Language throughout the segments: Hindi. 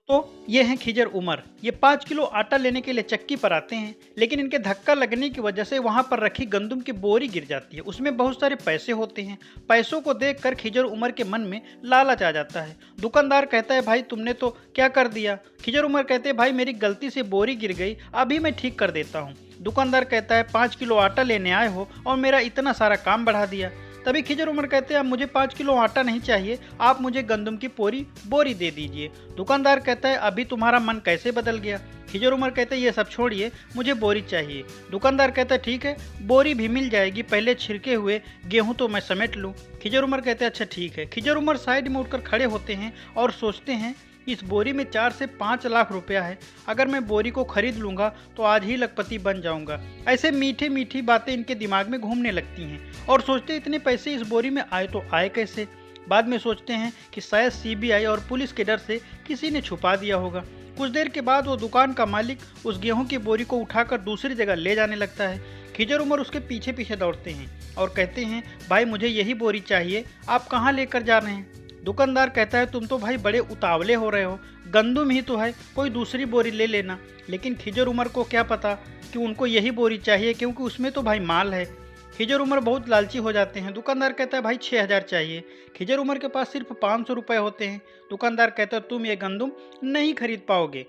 तो ये हैं खिजर उमर। ये 5 किलो आटा लेने के लिए चक्की पर आते हैं, लेकिन इनके धक्का लगने की वजह से वहां पर रखी गंदुम की बोरी गिर जाती है। उसमें बहुत सारे पैसे होते हैं। पैसों को देखकर खिजर उमर के मन में लालच आ जाता है। दुकानदार कहता है, भाई तुमने तो क्या कर दिया। खिजर उमर कहते हैं, भाई मेरी गलती से बोरी गिर गई, अभी मैं ठीक कर देता हूँ। दुकानदार कहता है, 5 किलो आटा लेने आए हो और मेरा इतना सारा काम बढ़ा दिया। तभी खिजर उमर कहते हैं, अब मुझे 5 किलो आटा नहीं चाहिए, आप मुझे गंदम की पूरी बोरी दे दीजिए। दुकानदार कहता है, अभी तुम्हारा मन कैसे बदल गया। खिजर उमर कहते हैं, ये सब छोड़िए, मुझे बोरी चाहिए। दुकानदार कहता है, ठीक है, बोरी भी मिल जाएगी, पहले छिड़के हुए गेहूं तो मैं समेट लूं। खिजर उमर कहते हैं, अच्छा ठीक है। खिजर उमर साइड में उठकर खड़े होते हैं और सोचते हैं, इस बोरी में 4 से 5 लाख रुपया है। अगर मैं बोरी को खरीद लूंगा तो आज ही लखपति बन जाऊंगा। ऐसे मीठी मीठी बातें इनके दिमाग में घूमने लगती हैं और सोचते इतने पैसे इस बोरी में आए तो आए कैसे। बाद में सोचते हैं कि शायद सीबीआई और पुलिस के डर से किसी ने छुपा दिया होगा। कुछ देर के बाद वो दुकान का मालिक उस गेहूं की बोरी को उठाकर दूसरी जगह ले जाने लगता है। खिजर उमर उसके पीछे पीछे दौड़ते हैं और कहते हैं, भाई मुझे यही बोरी चाहिए, आप कहाँ लेकर जा रहे हैं। दुकानदार कहता है, तुम तो भाई बड़े उतावले हो रहे हो, गंदुम ही तो है, कोई दूसरी बोरी ले लेना। लेकिन खिजर उमर को क्या पता कि उनको यही बोरी चाहिए, क्योंकि उसमें तो भाई माल है। खिजर उमर बहुत लालची हो जाते हैं। दुकानदार कहता है, भाई 6,000 चाहिए। खिजर उमर के पास सिर्फ 500 रुपये होते हैं। दुकानदार कहता है, तुम ये गंदुम नहीं खरीद पाओगे।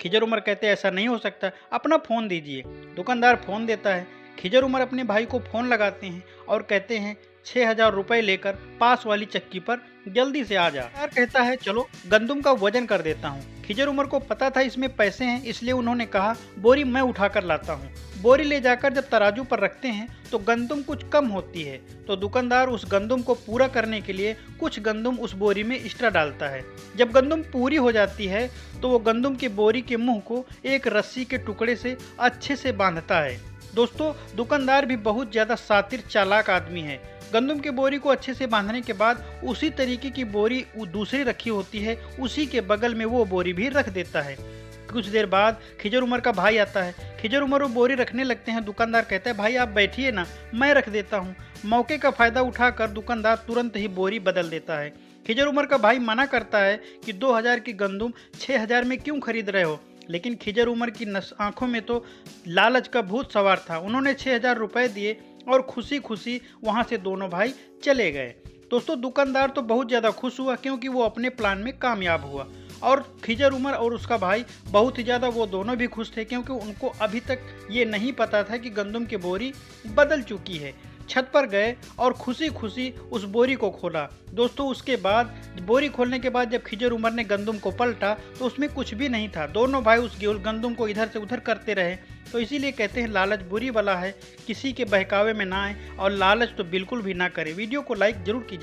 खिजर उमर कहते हैं, ऐसा नहीं हो सकता, अपना फ़ोन दीजिए। दुकानदार फ़ोन देता है। खिजर उमर अपने भाई को फ़ोन लगाते हैं और कहते हैं, 6,000 रुपये लेकर पास वाली चक्की पर जल्दी से आ जा। यार कहता है, चलो गंदुम का वजन कर देता हूँ। खिजर उमर को पता था इसमें पैसे हैं, इसलिए उन्होंने कहा, बोरी मैं उठा कर लाता हूँ। बोरी ले जाकर जब तराजू पर रखते हैं तो गंदुम कुछ कम होती है, तो दुकानदार उस गंदुम को पूरा करने के लिए कुछ गंदुम उस बोरी में एक्स्ट्रा डालता है। जब गंदुम पूरी हो जाती है तो वो गंदुम की बोरी के मुंह को एक रस्सी के टुकड़े से अच्छे से बांधता है। दोस्तों, दुकानदार भी बहुत ज़्यादा शातिर चालाक आदमी है। गंदुम की बोरी को अच्छे से बांधने के बाद उसी तरीके की बोरी दूसरी रखी होती है, उसी के बगल में वो बोरी भी रख देता है। कुछ देर बाद खिजर उमर का भाई आता है। खिजर उमर वो बोरी रखने लगते हैं। दुकानदार कहता है, भाई आप बैठिए ना, मैं रख देता हूँ। मौके का फायदा उठाकर दुकानदार तुरंत ही बोरी बदल देता है। खिजर उमर का भाई मना करता है कि 2,000 की गंदुम 6,000 में क्यों खरीद रहे हो, लेकिन खिजर उमर की आंखों में तो लालच का भूत सवार था। उन्होंने 6,000 रुपये दिए और खुशी खुशी वहाँ से दोनों भाई चले गए। दोस्तों, दुकानदार तो बहुत ज़्यादा खुश हुआ क्योंकि वो अपने प्लान में कामयाब हुआ, और खिजर उमर और उसका भाई बहुत ही ज़्यादा वो दोनों भी खुश थे क्योंकि उनको अभी तक ये नहीं पता था कि गंदुम की बोरी बदल चुकी है। छत पर गए और खुशी खुशी उस बोरी को खोला। दोस्तों, उसके बाद बोरी खोलने के बाद जब खिजर उमर ने गंदुम को पलटा तो उसमें कुछ भी नहीं था। दोनों भाई उस गंदुम को इधर से उधर करते रहे। तो इसीलिए कहते हैं, लालच बुरी वाला है, किसी के बहकावे में ना आए और लालच तो बिल्कुल भी ना करें। वीडियो को लाइक जरूर कीजिए।